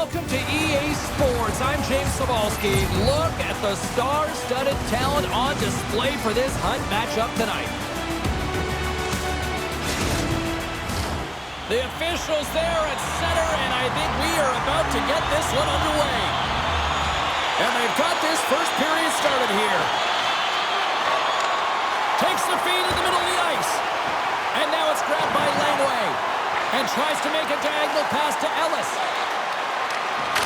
welcome to EA Sports. I'm James Sabalski. Look at the star-studded talent on display for this Hunt matchup tonight. The officials there at center, and I think we are about to get this one underway. And they've got this first period started here. Takes the feed in the middle of the ice. And now it's grabbed by Langway. And tries to make a diagonal pass to Ellis.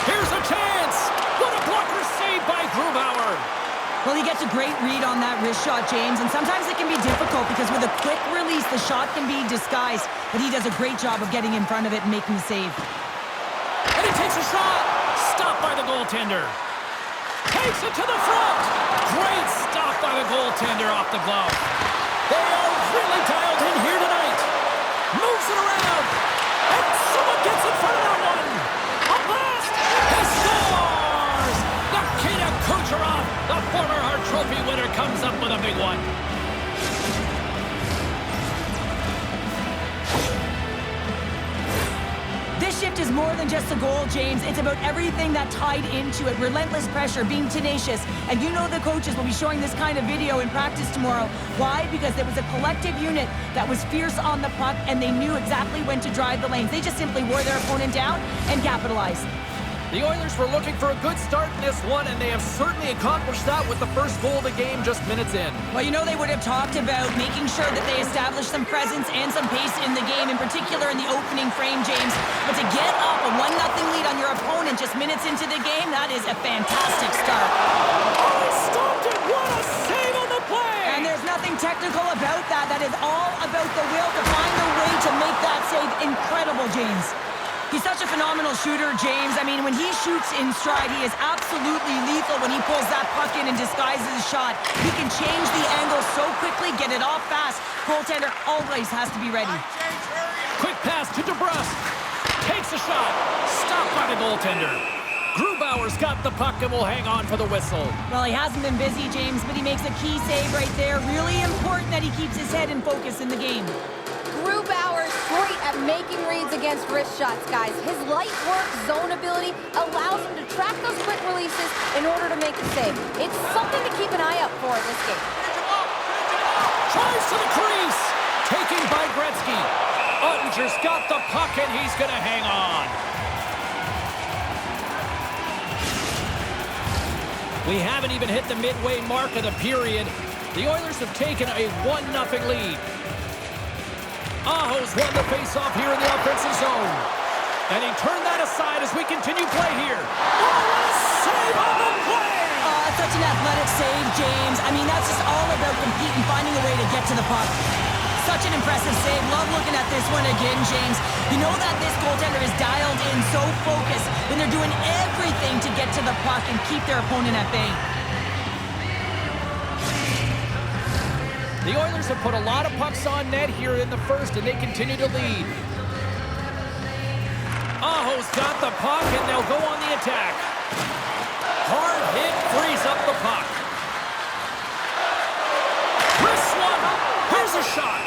Here's a chance. What a blocker save by Grubauer. Well, he gets a great read on that wrist shot, James, and sometimes it can be difficult because with a quick release, the shot can be disguised, but he does a great job of getting in front of it and making the save. And he takes a shot. Stopped by the goaltender. Takes it to the front. Great stop by the goaltender off the glove. They are really dialed in here tonight. Moves it around. And someone gets in front of that one. A blast. He scores. Nikita Kucherov, the former Hart Trophy winner, comes up with a big one. This shift is more than just a goal, James. It's about everything that tied into it. Relentless pressure, being tenacious. And you know the coaches will be showing this kind of video in practice tomorrow. Why? Because there was a collective unit that was fierce on the puck, and they knew exactly when to drive the lanes. They just simply wore their opponent down and capitalized. The Oilers were looking for a good start in this one, and they have certainly accomplished that with the first goal of the game just minutes in. Well, you know they would have talked about making sure that they established some presence and some pace in the game, in particular in the opening frame, James. But to get up a 1-0 lead on your opponent just minutes into the game, that is a fantastic start. Oh, he stopped it! What a save on the play! And there's nothing technical about that. That is all about the will to find a way to make that save incredible, James. He's such a phenomenal shooter, James. I mean, when he shoots in stride, he is absolutely lethal when he pulls that puck in and disguises his shot. He can change the angle so quickly, get it off fast. Goaltender always has to be ready. Quick pass to DeBrusque. Takes a shot. Stopped by the goaltender. Grubauer's got the puck and will hang on for the whistle. Well, he hasn't been busy, James, but he makes a key save right there. Really important that he keeps his head in focus in the game. Grubauer's great at making reads against wrist shots, guys. His light work, zone ability allows him to track those quick releases in order to make a save. It's something to keep an eye out for in this game. Tries to the crease. Taken by Gretzky. Uttinger's got the puck and he's going to hang on. We haven't even hit the midway mark of the period. The Oilers have taken a 1-0 lead. Aho's won the faceoff here in the offensive zone. And he turned that aside as we continue play here. Oh, what a save on the play! Oh, it's such an athletic save, James. I mean, that's just all about competing, finding a way to get to the puck. Such an impressive save. Love looking at this one again, James. You know that this goaltender is dialed in, so focused, when they're doing everything to get to the puck and keep their opponent at bay. The Oilers have put a lot of pucks on net here in the first, and they continue to lead. Aho's got the puck, and they'll go on the attack. Hard hit frees up the puck. Wrist one. Here's a shot.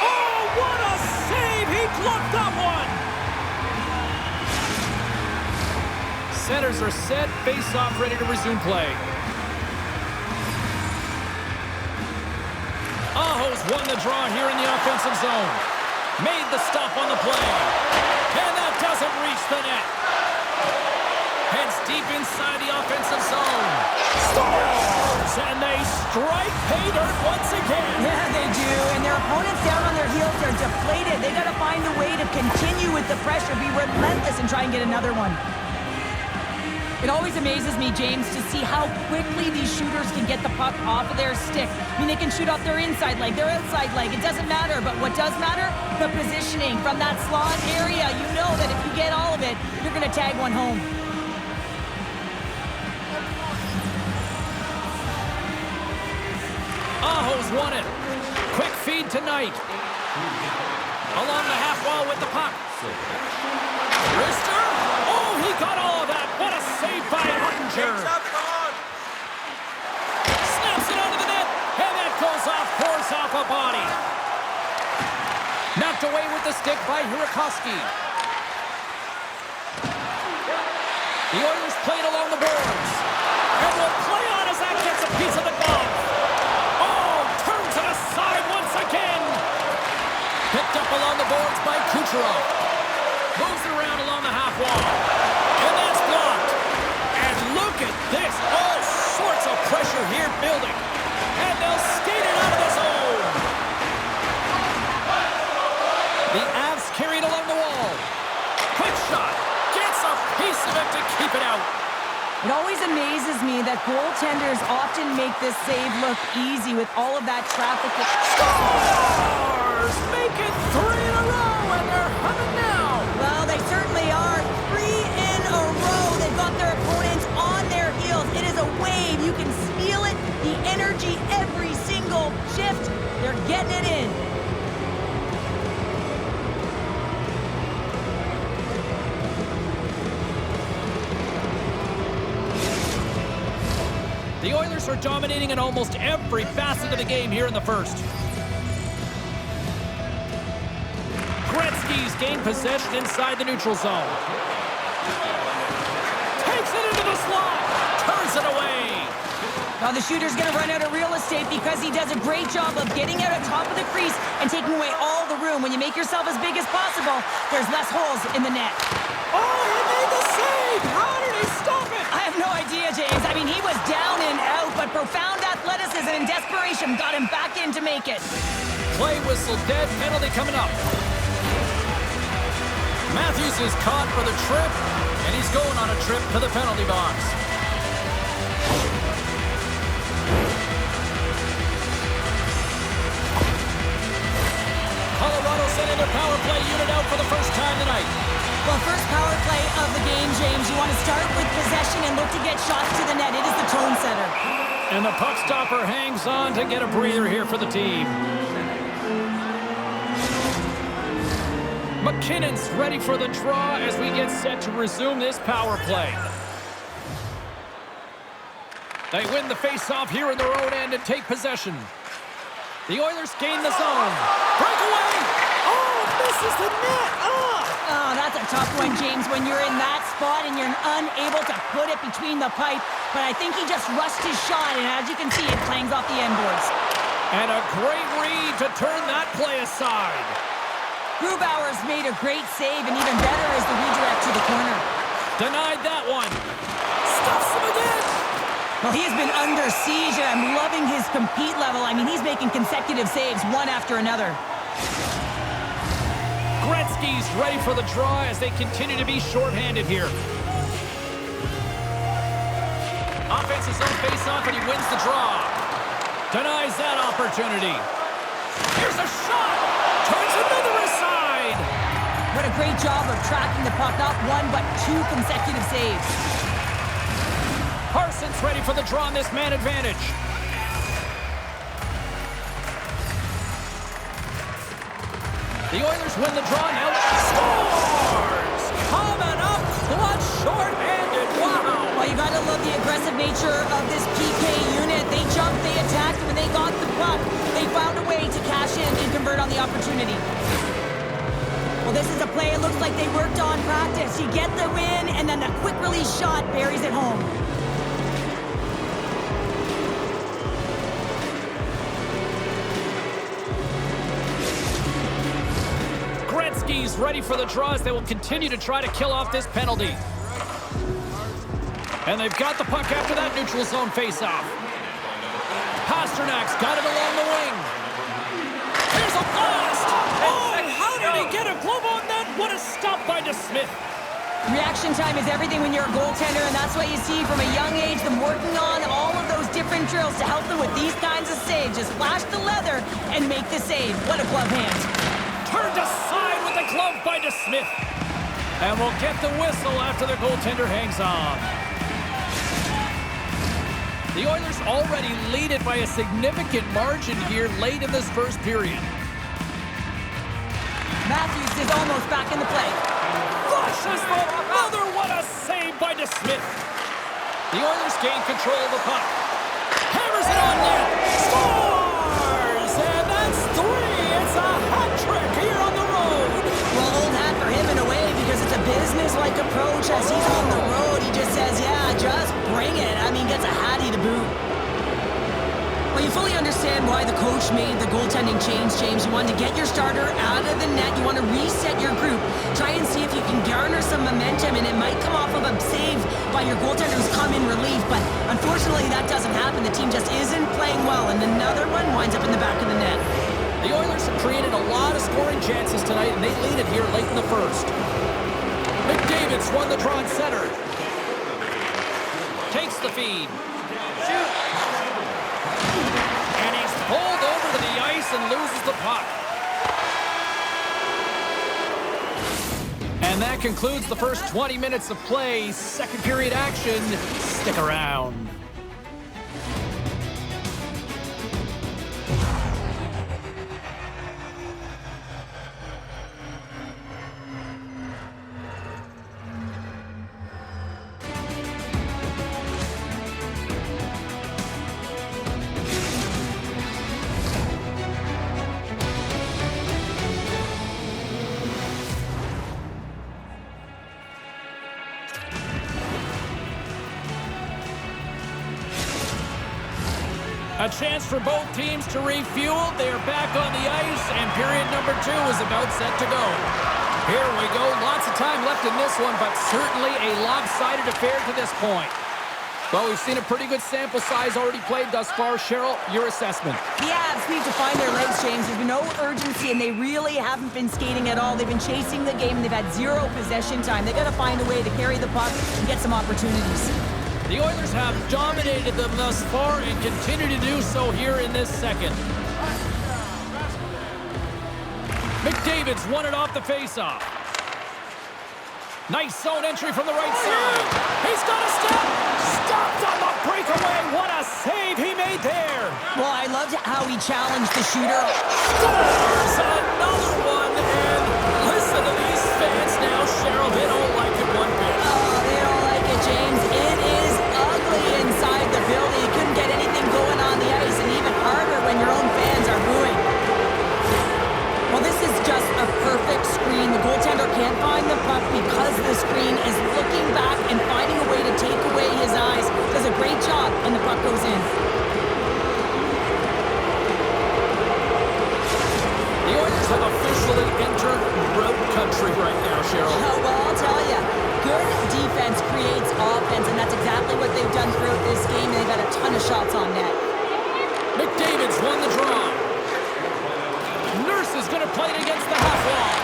Oh, what a save! He gloved that one. Centers are set. Face-off ready to resume play. Aho's won the draw here in the offensive zone. Made the stop on the play. And that doesn't reach the net. Heads deep inside the offensive zone. Scores! And they strike pay dirt once again. Yeah, they do. And their opponents down on their heels are deflated. They got to find a way to continue with the pressure, be relentless, and try and get another one. It always amazes me, James, to see how quickly these shooters can get the puck off of their stick. I mean, they can shoot off their inside leg, their outside leg. It doesn't matter, but what does matter? The positioning from that slot area. You know that if you get all of it, you're going to tag one home. Aho's won it. Quick feed tonight. Along the half wall with the puck. Rister. Oh, he got all of that. What a save by Uttinger. Snaps it onto the net. And that goes off, pours off a body. Knocked away with the stick by Hirakoski. The Oilers play it along the boards. And they'll play on as that gets a piece of the glove. Oh, turns it aside once again. Picked up along the boards by Kucherov. Moves it around along the half wall. And that's blocked. And look at this. All sorts of pressure here building. And they'll skate it out of the zone. The Avs carried along the wall. Quick shot. Gets a piece of it to keep it out. It always amazes me that goaltenders often make this save look easy with all of that traffic. Scores! Make it 3 in a row, and they're humming now. Well, they certainly are. 3 in a row. They've got their opponents on their heels. It is a wave. You can feel it. The energy every single shift. They're getting it in. The Oilers are dominating in almost every facet of the game here in the first. Gretzky's gained possession inside the neutral zone. Takes it into the slot. Turns it away. Now the shooter's going to run out of real estate because he does a great job of getting out on top of the crease and taking away all the room. When you make yourself as big as possible, there's less holes in the net. Oh, he made the save! How did he stop it? I have no idea, James. I mean, he was down and out, but profound athleticism and desperation got him back in to make it. Play whistle dead, penalty coming up. Matthews is caught for the trip, and he's going on a trip to the penalty box. Colorado sending their power play unit out for the first time tonight. Well, first power play of the game, James. You want to start with possession and look to get shots to the net. It is the tone setter. And the puck stopper hangs on to get a breather here for the team. McKinnon's ready for the draw as we get set to resume this power play. They win the face-off here in their own end and take possession. The Oilers gain the zone. Breakaway! Oh, misses the net! Oh, that's a tough one, James, when you're in that spot and you're unable to put it between the pipe. But I think he just rushed his shot, and as you can see, it clangs off the end boards. And a great read to turn that play aside. Grubauer's made a great save, and even better is the redirect to the corner. Denied that one. Stuffs him again. Well, he has been under siege, and I'm loving his compete level. I mean, he's making consecutive saves, one after another. Gretzky's ready for the draw as they continue to be shorthanded here. Offense's own face-off, and he wins the draw. Denies that opportunity. Here's a shot. Turns another aside. What a great job of tracking the puck. Not one, but 2 consecutive saves. Parsons ready for the draw on this man advantage. The Oilers win the draw now. Scores! Coming up clutch short-handed. Wow! Well, you got to love the aggressive nature of this PK unit. They jumped, they attacked, when they got the puck, they found a way to cash in and convert on the opportunity. Well, this is a play it looks like they worked on practice. You get the win, and then the quick release shot buries it home. Gretzky's ready for the draw as they will continue to try to kill off this penalty. And they've got the puck after that neutral zone faceoff. Pasternak's got it along the wing. Here's a blast! Oh, how did he get a glove on that? What a stop by DeSmith. Reaction time is everything when you're a goaltender, and that's what you see from a young age, them working on all of those different drills to help them with these kinds of saves. Just flash the leather and make the save. What a glove hand. Turned aside with the glove by DeSmith. And we'll get the whistle after the goaltender hangs on. The Oilers already lead it by a significant margin here late in this first period. Matthews is almost back in the play. Flushes the other. What a save by DeSmith. The Oilers gain control of the puck. Hammers it on net. Scores! And that's 3. It's a hat trick here on the road. Well, old hat for him in a way because it's a business-like approach as he's on the road. He just Well, you fully understand why the coach made the goaltending change, James. You wanted to get your starter out of the net. You want to reset your group. Try and see if you can garner some momentum, and it might come off of a save by your goaltender who's come in relief, but unfortunately that doesn't happen. The team just isn't playing well, and another one winds up in the back of the net. The Oilers have created a lot of scoring chances tonight, and they lead it here late in the first. McDavid's won the draw at center. Takes the feed. Shoot! And he's pulled over to the ice and loses the puck. And that concludes the first 20 minutes of play. Second period action. Stick around. A chance for both teams to refuel. They are back on the ice, and period number 2 is about set to go. Here we go. Lots of time left in this one, but certainly a lopsided affair to this point. Well, we've seen a pretty good sample size already played thus far. Cheryl, your assessment. The Avs need to find their legs, James. There's been no urgency, and they really haven't been skating at all. They've been chasing the game, and they've had zero possession time. They've got to find a way to carry the puck and get some opportunities. The Oilers have dominated them thus far and continue to do so here in this second. McDavid's won it off the faceoff. Nice zone entry from the right side. He's got a step. Stopped on the breakaway. What a save he made there. Well, I loved how he challenged the shooter. Scores another one. And listen to these fans now, Cheryl. They don't like it one bit. Oh, they don't like it, James. It is ugly inside the building. You couldn't get anything going on the ice, and even harder when your own fans are booing. Well, this is just a perfect screen. The goaltender can't find the puck because the screen is looking back and finding a way to take away his eyes. Does a great job, and the puck goes in. The Oilers have officially entered road country right now, Cheryl. Oh, well, I'll tell you. Good defense creates offense, and that's exactly what they've done throughout this game. They've got a ton of shots on net. McDavid's won the draw. Nurse is going to play it against the half wall.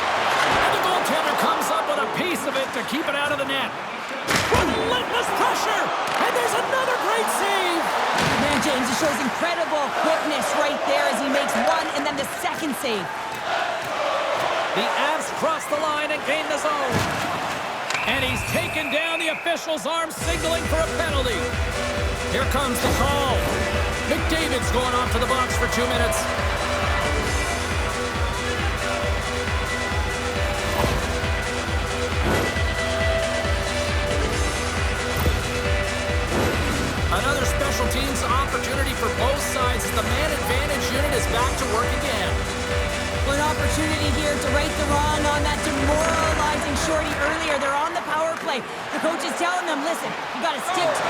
And the goaltender comes up with a piece of it to keep it out of the net. Relentless pressure! And there's another great save! Man, James, he shows incredible quickness right there as he makes one and then the second save. The Avs cross the line and gain the zone. And he's taken down. The official's arm signaling for a penalty. Here comes the call. McDavid's going off to the box for 2 minutes. Another special teams opportunity for both sides as the man advantage unit is back to work again. An opportunity here to right the wrong on that demoralizing shorty earlier. They're on the power play. The coach is telling them, listen, you got to stick to...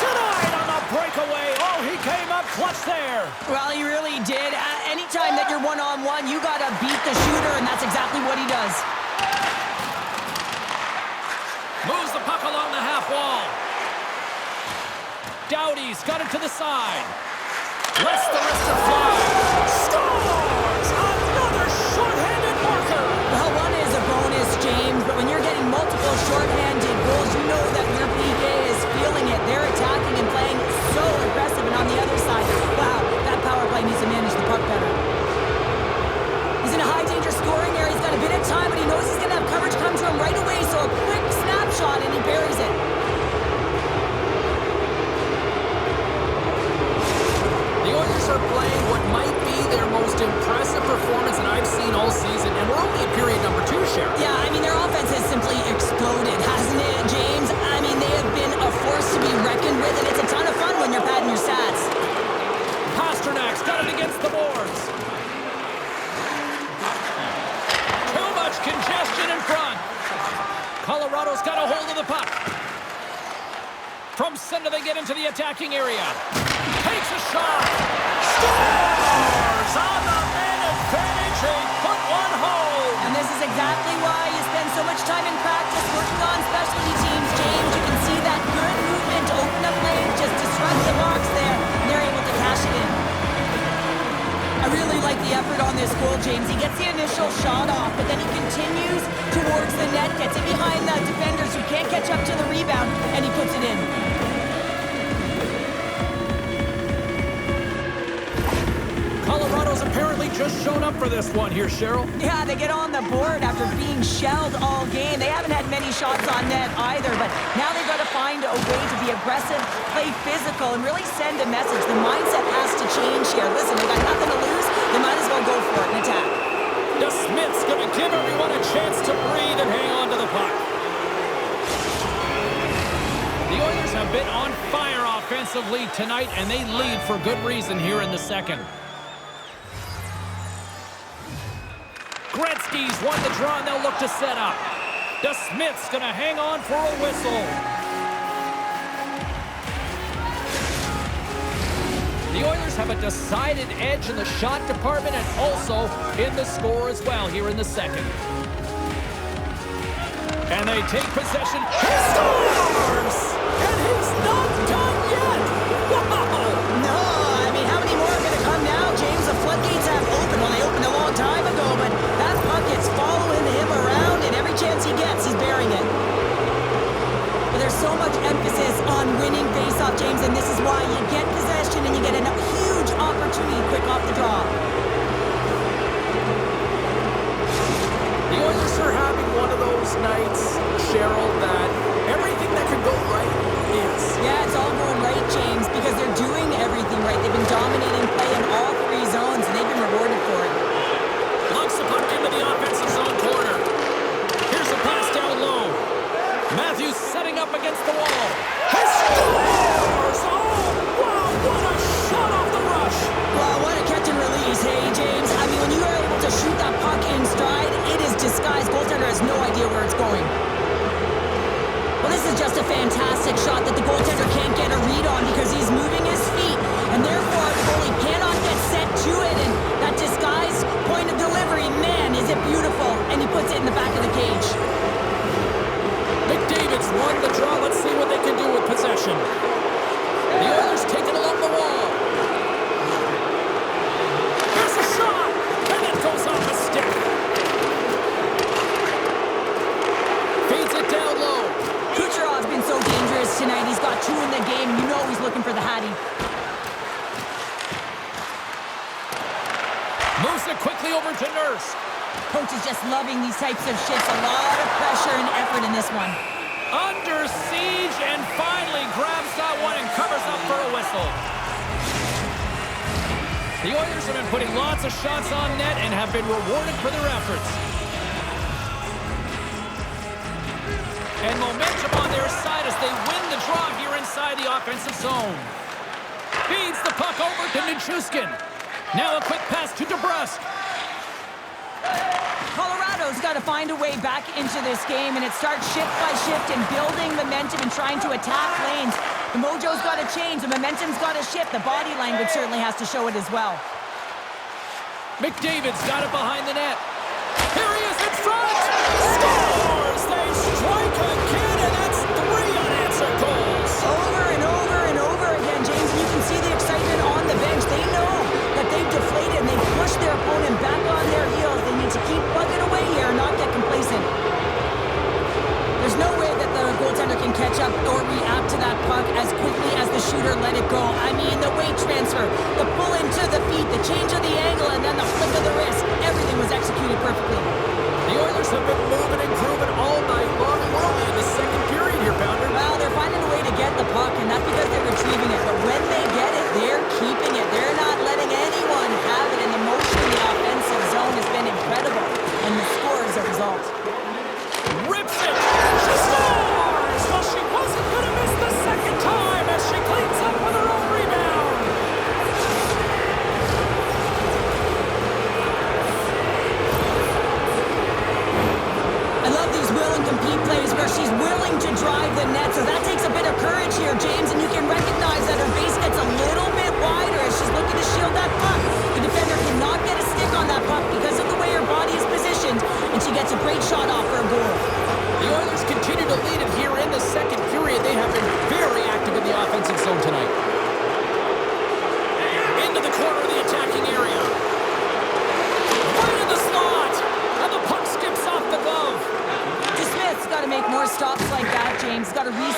Denied on the breakaway. Oh, he came up clutch there. Well, he really did. Anytime that you're one-on-one, you got to beat the shooter, and that's exactly what he does. Moves the puck along the half wall. Doughty's got it to the side. Lets the wrister fly. Scores! Another shorthanded marker. Well, one is a bonus, James, but when you're getting multiple shorthanded goals, you know that your PK is feeling it. They're attacking and playing so aggressive, and on the other side, wow, that power play needs to manage the puck better. He's in a high-danger scoring area. He's got a bit of time, but he knows he's going to have coverage come to him right away, so a quick snapshot, and he buries it. The Oilers are playing what might be their most impressive performance that I've seen all season, and we're only in period number 2, Sharon. Yeah, I mean, their offense has simply exploded, hasn't it, James? I mean, they have been a force to be reckoned with, and it's a ton of fun when you're padding your stats. Pasternak's got it against the boards. Too much congestion in front. Colorado's got a hold of the puck. From center, they get into the attacking area. Takes a shot. Scores on the man advantage. They put one home. And this is exactly why you spend so much time in practice working on specialty teams, James. You can see that good movement to open up lanes, just disrupt the box there, and they're able to cash it in. I really like the effort on this goal, James. He gets the initial shot off, but then he continues towards the net, gets it behind the defenders who can't catch up to the rebound, and he puts it in. Colorado's apparently just shown up for this one here, Cheryl. Yeah, they get on the board after being shelled all game. They haven't had many shots on net either, but now they've got to find a way to be aggressive, play physical, and really send a message. The mindset has to change here. Listen, they got nothing to lose. They might as well go for it and attack. The Smith's going to give everyone a chance to breathe and hang on to the puck. The Oilers have been on fire offensively tonight, and they lead for good reason here in the second. Gretzky's won the draw, and they'll look to set up. The Smith's going to hang on for a whistle. The Oilers have a decided edge in the shot department and also in the score as well here in the second. And they take possession. He scores! And he's not done yet! Wow! No, I mean, how many more are going to come now, James? The floodgates have opened. Well, they opened a long time ago, but that puck is following him around, and every chance he gets, he's burying it. But there's so much emphasis on winning faceoff, James, and this is why you get possession and you get a huge opportunity quick off the draw. The Oilers are having one of those nights, Cheryl, that everything that can go right is. Yeah, it's all going right, James, because they're doing everything right. They've been dominating play in all three zones, and they've been rewarded for it. Lumps the puck into the offensive zone corner. Here's a pass down low. Matthews setting up against the wall. He scores! Oh, wow, what a shot off the rush! Well, what a catch and release, hey, James. I mean, when you are able to shoot that puck in stride, it is disguised. Goaltender has no idea where it's going. Well, this is just a fantastic shot that the goaltender can't get a read on because he's moving his feet, and therefore the goalie cannot get set to it, and that disguised point of delivery, man, is it beautiful, and he puts it in the back of the cage. McDavid's won the draw. Let's see what they can do with possession. The Oilers take it along the wall. Here's a shot, and it goes off a stick. Feeds it down low. Kucherov's been so dangerous tonight. He's got two in the game. You know he's looking for the Hattie. Moves it quickly over to Nurse. Coach is just loving these types of shifts. A lot of pressure and effort in this one. Under siege and finally grabs that one and covers up for a whistle. The Oilers have been putting lots of shots on net and have been rewarded for their efforts. And momentum on their side as they win the draw here inside the offensive zone. Feeds the puck over to Nichushkin. Now a quick pass to DeBrusque. Colorado's got to find a way back into this game, and it starts shift by shift and building momentum and trying to attack lanes. The mojo's got to change. The momentum's got to shift. The body language certainly has to show it as well. McDavid's got it behind the net. Here he is in front. Scores! They strike again, and that's 3 unanswered goals. Over and over and over again, James. And you can see the excitement on the bench. They know that they've deflated and they've pushed their opponent back on their heels. They need to keep plugging away here and not get complacent. There's no way that the goaltender can catch up or react to that puck as quickly as the shooter let it go. I mean, the weight transfer, the pull into the feet, the change of the angle, and then the flick of the wrist. Everything was executed perfectly. The Oilers have been moving and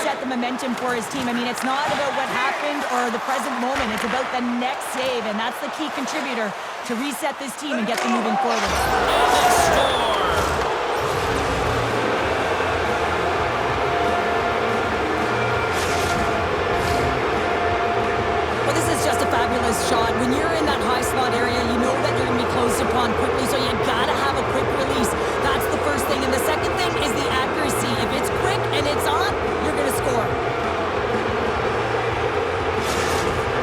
reset the momentum for his team. I mean, it's not about what happened or the present moment. It's about the next save, and that's the key contributor to reset this team and get them moving forward. And they score! Well, this is just a fabulous shot. When you're in that high slot area, you know that you're going to be closed upon quickly, so you got to have a quick release. That's the first thing. And the second thing is the accuracy. If it's quick and it's on, you're going to score.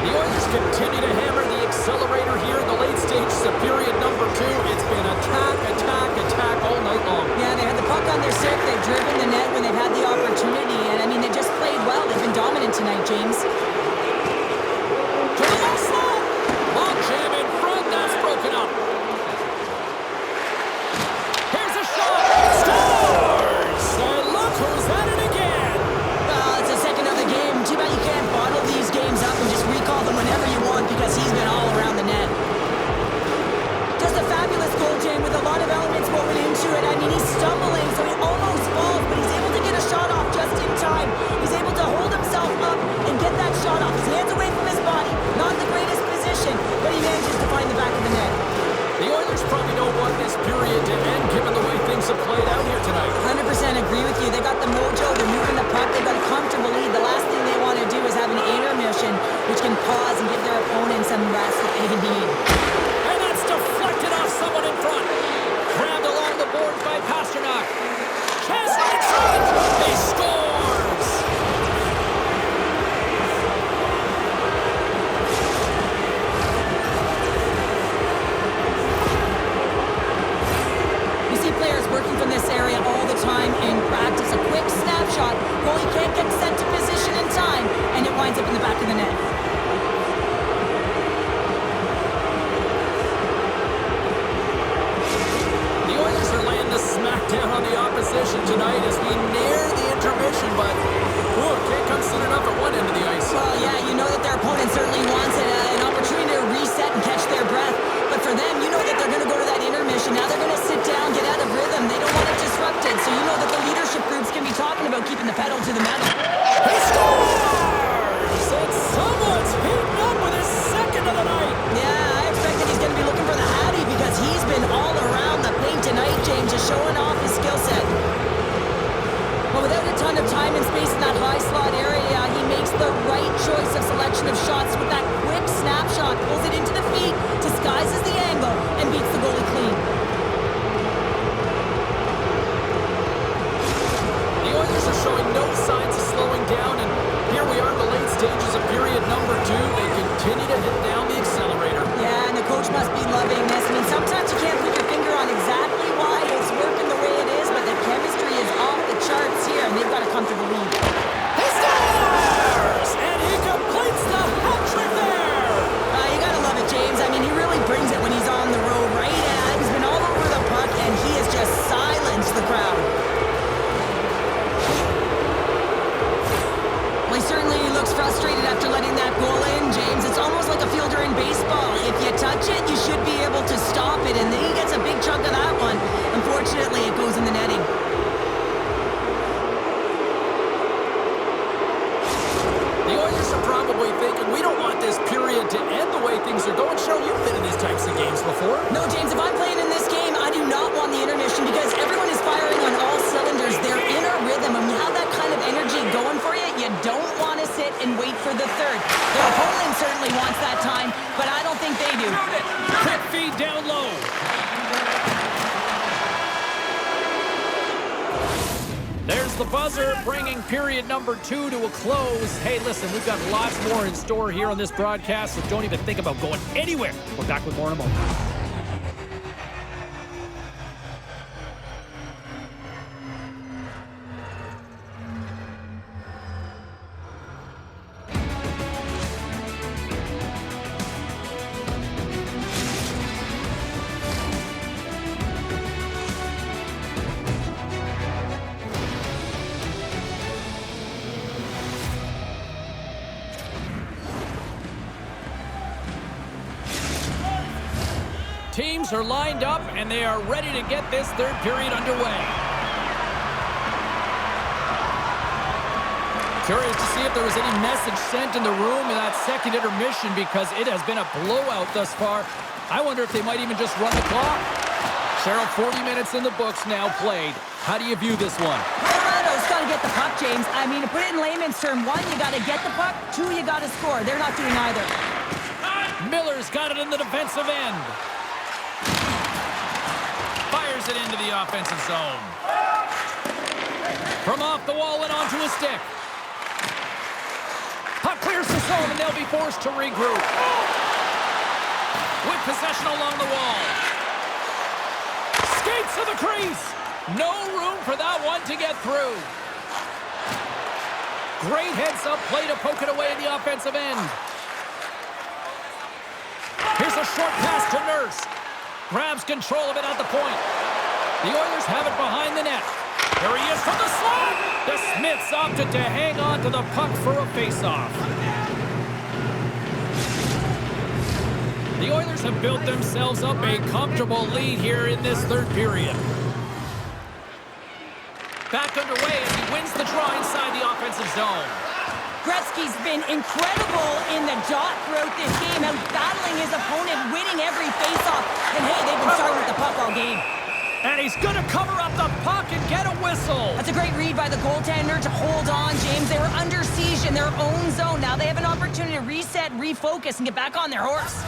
The Oilers continue to hammer the accelerator here in the late stages of period number 2. It's been attack, attack, attack all night long. Yeah, they had the puck on their stick. They've driven the net when they've had the opportunity. And, I mean, they just played well. They've been dominant tonight, James. To the low slot. Long jam in front. That's broken up. Here's a shot. Scores! And look who's at it again. It's the second of the game. Too bad you can't bottle these games up and just recall them whenever you want because he's been all around the net. Just a fabulous goal, Jane, with a lot of elements woven into it. I mean, he's stumbling, so he almost falls, but he's able to get a shot off just in time. He's able to hold himself up and get that shot off. His hands away from his body. Not the greatest position, but he manages to find the back of the net. The Oilers probably don't want this period to end given the way things have played out here tonight. 100% agree with you. They got the mojo. They're moving the puck. They've got a comfortable lead. The last thing they want to do is have an intermission, which can pause and give their opponent some rest that they need. And that's deflected off someone in front. Grabbed along the boards by Pasternak. Chance right in front. He scores. You see players working from this area all the time in practice. A quick snapshot. Goalie can't get sent to position in time, and it winds up in the back of the net. The Oilers are laying the smackdown on the opposition tonight as we near the intermission, but can't come soon enough at one end of the ice. Well, yeah, you know that their opponent certainly wants it, an opportunity to reset and catch their breath. But for them, you know that they're going to go to that intermission. Now they're going to sit down, get out of rhythm. They don't want it disrupted. So you know that the leadership groups can be talking about keeping the pedal to the metal. He scores! And someone's heating up with his second of the night. Yeah, I expect that he's going to be looking for the Hattie because he's been all around the paint tonight, James, just showing off his skill set. But without a ton of time and space in that high slot area, he makes the right choice of selection of shots with that quick snapshot, pulls it into the feet, disguises the angle, and beats the goalie clean. The Oilers are showing no signs of slowing down, and here we are in the late stages of period number 2. They continue to hit down the accelerator. Yeah, and the coach must be loving this. I mean, sometimes you can't put your finger on exactly why it's working the way it is, but the chemistry is off the charts here, and they've got a comfortable lead. He scores! And he completes the hat trick there! You gotta love it, James. I mean, he really brings it when he's on the road, right? He's been all over the puck, and he has just silenced the crowd. Well, he certainly looks frustrated after letting that goal in, James. It's almost like a fielder in baseball. If you touch it, you should be able to stop it, and then he gets a big chunk of that one. Unfortunately, it goes in the netting. The Oilers are probably thinking, we don't want this period to end the way things are going. Cheryl, you've been in these types of games before. No, James, if I'm playing in this game, I do not want the intermission because everyone is firing on all cylinders. They're in a rhythm, and when you have that kind of energy going for you, you don't want to sit and wait for the third. Their opponent certainly wants that time, but I don't think they do. Quick feed down low. There's the buzzer, bringing period number 2 to a close. Hey, listen, we've got lots more in store here on this broadcast, so don't even think about going anywhere. We're back with more in a moment. Teams are lined up, and they are ready to get this third period underway. Curious to see if there was any message sent in the room in that second intermission because it has been a blowout thus far. I wonder if they might even just run the clock. Cheryl, 40 minutes in the books now played. How do you view this one? Colorado's got to get the puck, James. I mean, to put it in layman's term, 1, you got to get the puck. 2, you got to score. They're not doing either. Miller's got it in the defensive end. Fires it into the offensive zone. From off the wall and onto a stick. Puck clears the zone and they'll be forced to regroup. With possession along the wall. Skates to the crease. No room for that one to get through. Great heads-up play to poke it away in the offensive end. Here's a short pass to Nurse. Grabs control of it at the point. The Oilers have it behind the net. Here he is from the slot. The Smiths opted to hang on to the puck for a face-off. The Oilers have built themselves up a comfortable lead here in this third period. Back underway as he wins the draw inside the offensive zone. Gretzky's been incredible in the dot throughout this game, out battling his opponent, winning every faceoff. And hey, they've been starting with the puck all game. And he's going to cover up the puck and get a whistle. That's a great read by the goaltender to hold on, James. They were under siege in their own zone. Now they have an opportunity to reset, refocus, and get back on their horse.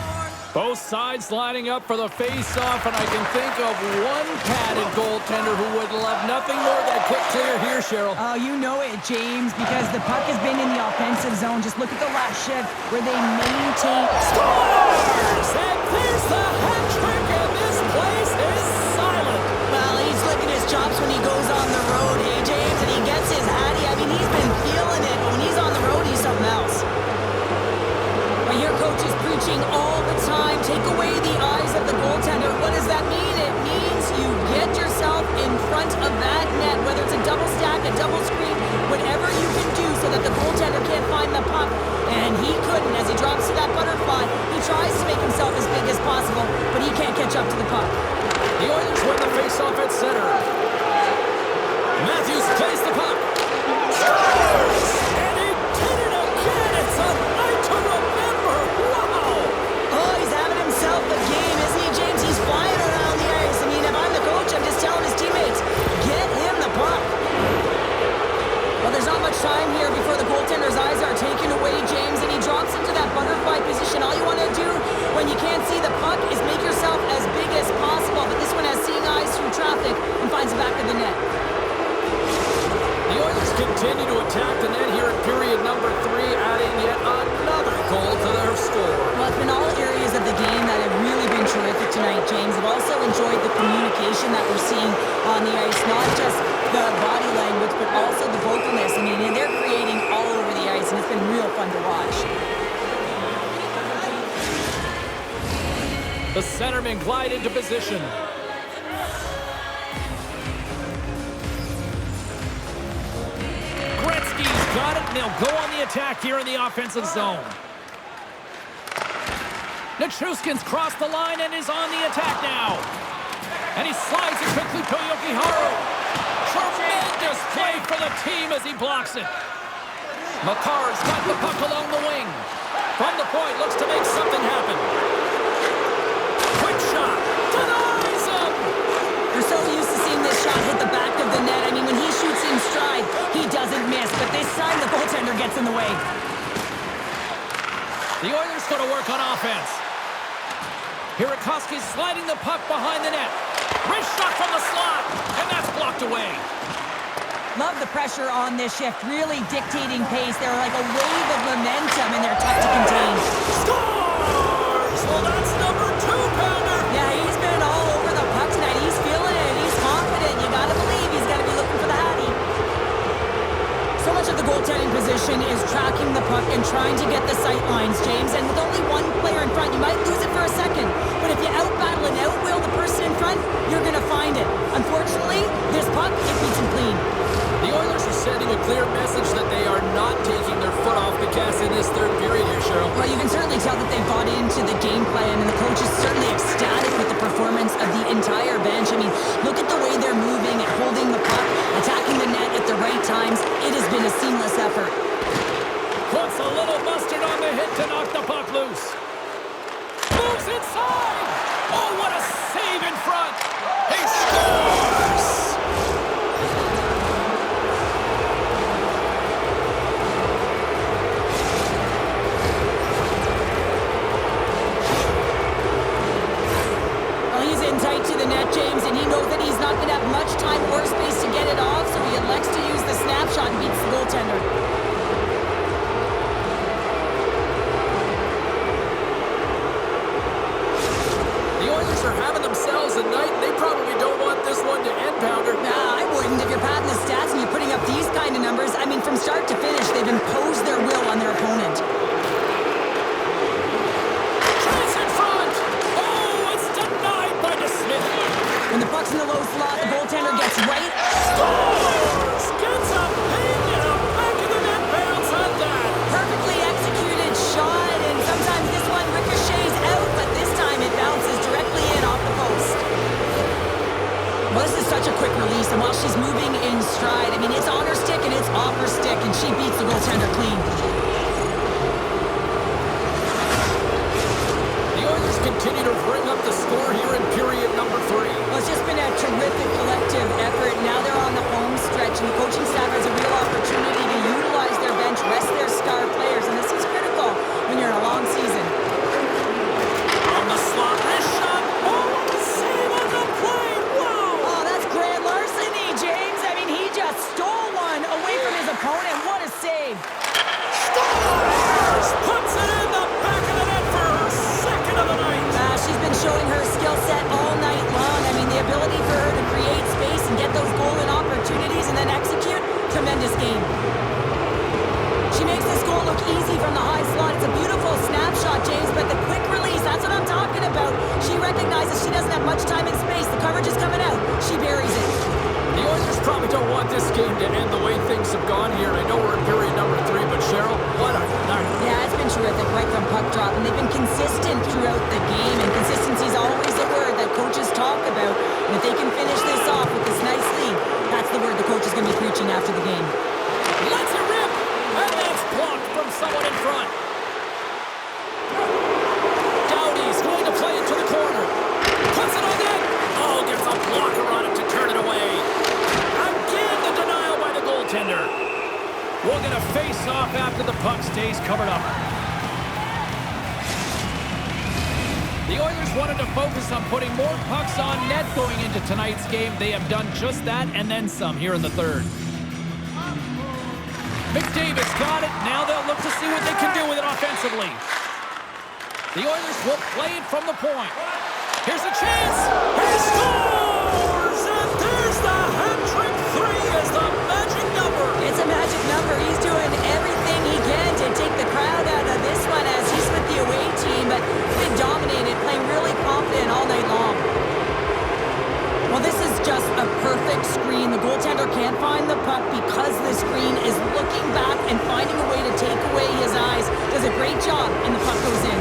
Both sides lining up for the face-off, and I can think of one padded goaltender who would love nothing more than a quick clear here, Cheryl. Oh, you know it, James, because the puck has been in the offensive zone. Just look at the last shift where they maintain... Scores! And there's the hat trick, and this place is silent. Well, he's licking his chops when he goes on the road, hey, James, and he gets his hattie. I mean, he's been feeling it. When he's on the road, he's something else. Well, your coach is preaching all the time. Take away the eyes of the goaltender. What does that mean? It means you get yourself in front of that net, whether it's a double stack, a double screen, whatever you can do so that the goaltender can't find the puck. And he couldn't as he drops to that butterfly. He tries to make himself as big as possible, but he can't catch up to the puck. The Oilers win the faceoff at center. Matthews plays the puck. Scores! And he did it again! It's a night to remember! Wow! Oh, he's having himself a game, isn't he, James? He's flying around the ice. I mean, if I'm the coach, I'm just telling his teammates, get him the puck. Well, there's not much time here before the goaltender's eyes are taken away, James, and he drops into that butterfly position. All you want to do when you can't see the puck is make yourself as big as possible, but this one has seeing eyes through traffic and finds the back of the net. The Oilers continue to attack the net here in period number 3, adding yet another goal to their score. Well, it's been all areas of the game that have really been terrific tonight, James. I've also enjoyed the communication that we're seeing on the ice, not just the body language, but also the vocalness. I mean, they're creating all over the ice, and it's been real fun to watch. The centermen glide into position. Gretzky's got it, and they'll go on the attack here in the offensive zone. Nichushkin's crossed the line and is on the attack now. And he slides it quickly to Yokiharu. Tremendous play for the team as he blocks it. Makar's got the puck along the wing. From the point, looks to make something happen. Quick shot. Denies him. We're so used to seeing this shot hit the back of the net. I mean, when he shoots in stride, he doesn't miss. But this time, the goaltender gets in the way. The Oilers go to work on offense. Hirakoski's sliding the puck behind the net. Wrist shot from the slot, and that's blocked away. Love the pressure on this shift, really dictating pace. They're like a wave of momentum, and they're tough to contain. Scores! Well, that's number 2-pounder. Yeah, he's been all over the puck tonight. He's feeling it. He's confident. You got to believe he's going to be looking for the hattie. So much of the goaltending position is tracking the puck and trying to get the sight lines, James. And with only one player in front, you might lose it for a second. But if you out-battle and out-will the person in front, you're going to find it. Unfortunately, this puck, it beats him clean. The Oilers are sending a clear message that they are not taking their foot off the gas in this third period here, Cheryl. Well, you can certainly tell that they bought into the game plan, and the coach is certainly ecstatic with the performance of the entire bench. I mean, look at the way they're moving and holding the puck, attacking the net at the right times. It has been a seamless effort. loose. Moves inside. Oh, what a save in front. He scores! Well, he's in tight to the net, James, and he knows that he's not going to have much time or space to get it off, so he elects to use the snapshot and beats the goaltender. The Oilers are having themselves a night. They probably don't want this one to end, Pounder. Nah, I wouldn't. If you're padding the stats and you're putting up these kind of numbers, I mean, from start to finish, they've imposed their will on their opponent. Chance in front. Oh, it's denied by DeSmith. When the puck's in the low slot, the goaltender gets right. Scores! Gets a ping and a back of the net bounce on that. Perfectly executed shot, and sometimes this one ricochets out, but this time it bounces directly in off the post. Well, this is such a quick release, and while she's moving in stride, I mean, it's on her stick and it's off her stick, and she beats the goaltender clean. The Oilers continue to bring up the score here in period number 3. Well, it's just been a terrific collective effort. Now they're on the home stretch, and the coaching staff has a real opportunity to utilize their bench, rest their star players, and this is critical when you're in a long season. On the slot, wrist shot. Oh, what a save on the play. Wow. Oh, that's grand larceny, James. I mean, he just stole one away from his opponent. What a save. Scores! Puts it in the back of the net for her second of the night. She's been showing her skill set all night long. I mean, the ability for her to create space and get those goal and opportunities and then execute, tremendous game. She makes this goal look easy from the high slot. It's a beautiful snapshot, James, but the quick release, that's what I'm talking about. She recognizes she doesn't have much time and space. The coverage is coming out. She buries it. The Oilers probably don't want this game to end the way things have gone here. I know we're in period number 3, but Cheryl, what a night. Yeah, it's been terrific right from puck drop, and they've been consistent throughout the game, and consistency is always a word that coaches talk about. And if they can finish this off with this nice lead, that's the word the coach is going to be preaching after the game. Let's it rip, and that's blocked from someone in front. Doughty's going to play it to the corner. Puts it on net. Oh, gets a blocker on it to turn it away. Again, the denial by the goaltender. We're going to face off after the puck stays covered up. The Oilers wanted to focus on putting more pucks on net going into tonight's game. They have done just that and then some here in the third. McDavid's got it. Now they'll look to see what they can do with it offensively. The Oilers will play it from the point. Here's a chance. He scores! And there's the hat-trick 3 as the magic number. It's a magic number. He's doing everything he can to take the crowd out of this one as he's with the away team, but he's been dominated, playing really confident all night long. Well, this is just a perfect screen. The goaltender can't find the puck because the screen is looking back and finding a way to take away his eyes. Does a great job, and the puck goes in.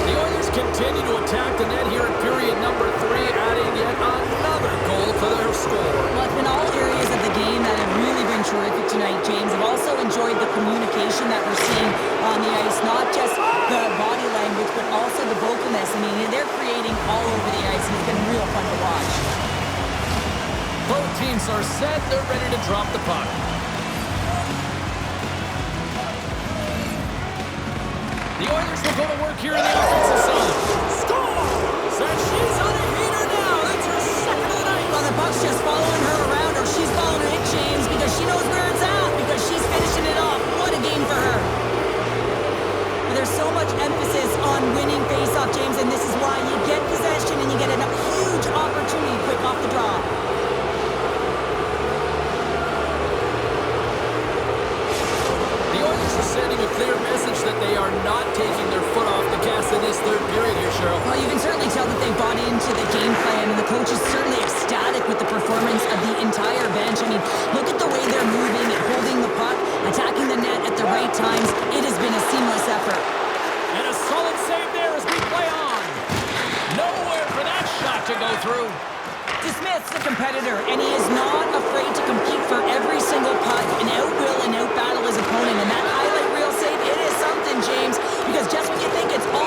The Oilers continue to attack the net here in period number 3, adding yet another goal to their score. Well, it's been all areas of the game that have really been terrific tonight, James. I've also enjoyed the communication that we're seeing on the ice, not just the body language, but also the vocalness. I mean, they're creating all over the ice, and it's been real fun to watch. Both teams are set. They're ready to drop the puck. The Oilers will go to work here in the offensive zone. Scores! And she's on a heater now. That's her second of the night. Well, the puck's just following her around, or she's following it, James, because she knows where it's at, because she's finishing it off. What a game for her. But there's so much emphasis on winning face-off, James, and this is why you get possession and you get a huge opportunity quick off the draw. The Oilers are sending a clear message that they are not taking their foot off the gas in this third period here, Cheryl. Well, you can certainly tell that they bought into the game plan, and the coach is certainly ecstatic with the performance of the entire bench. I mean, look at the way they're moving and holding the puck, attacking the net at the right times. It has been a seamless effort. And a solid save there as we play on. Nowhere for that shot to go through. DeSmith's the competitor, and he is not afraid to compete for every single puck and outwill and outbattle his opponent. And that highlight reel save, it is something, James, because just when you think it's all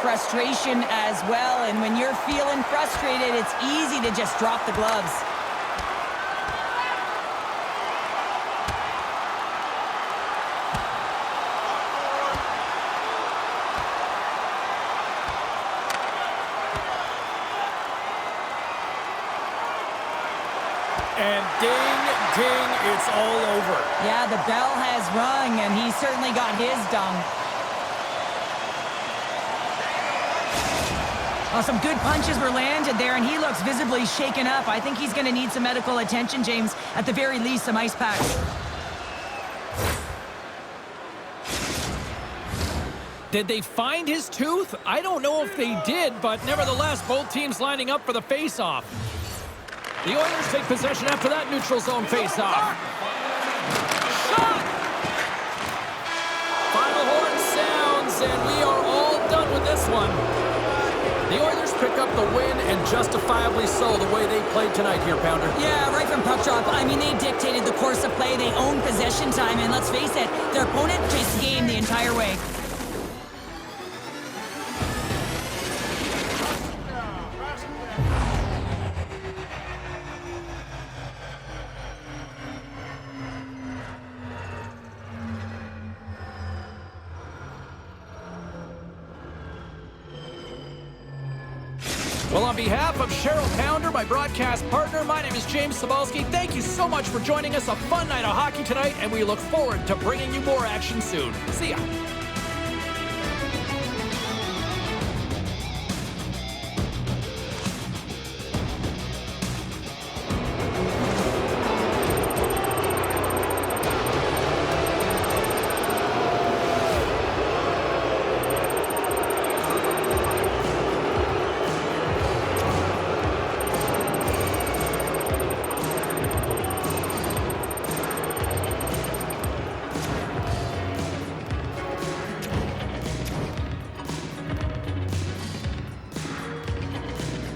frustration as well. And when you're feeling frustrated, it's easy to just drop the gloves. And ding, ding, it's all over. Yeah, the bell has rung, and he certainly got his done. Well, some good punches were landed there, and he looks visibly shaken up. I think he's going to need some medical attention, James. At the very least, some ice packs. Did they find his tooth? I don't know if they did, but nevertheless, both teams lining up for the face-off. The Oilers take possession after that neutral zone face-off. Shot! Final horn sounds, and we are all done with this one. The Oilers pick up the win, and justifiably so, the way they played tonight here, Pounder. Yeah, right from puck drop. I mean, they dictated the course of play. They owned possession time, and let's face it, their opponent chased the game the entire way. Well, on behalf of Cheryl Pounder, my broadcast partner, my name is James Cybulski. Thank you so much for joining us. A fun night of hockey tonight, and we look forward to bringing you more action soon. See ya.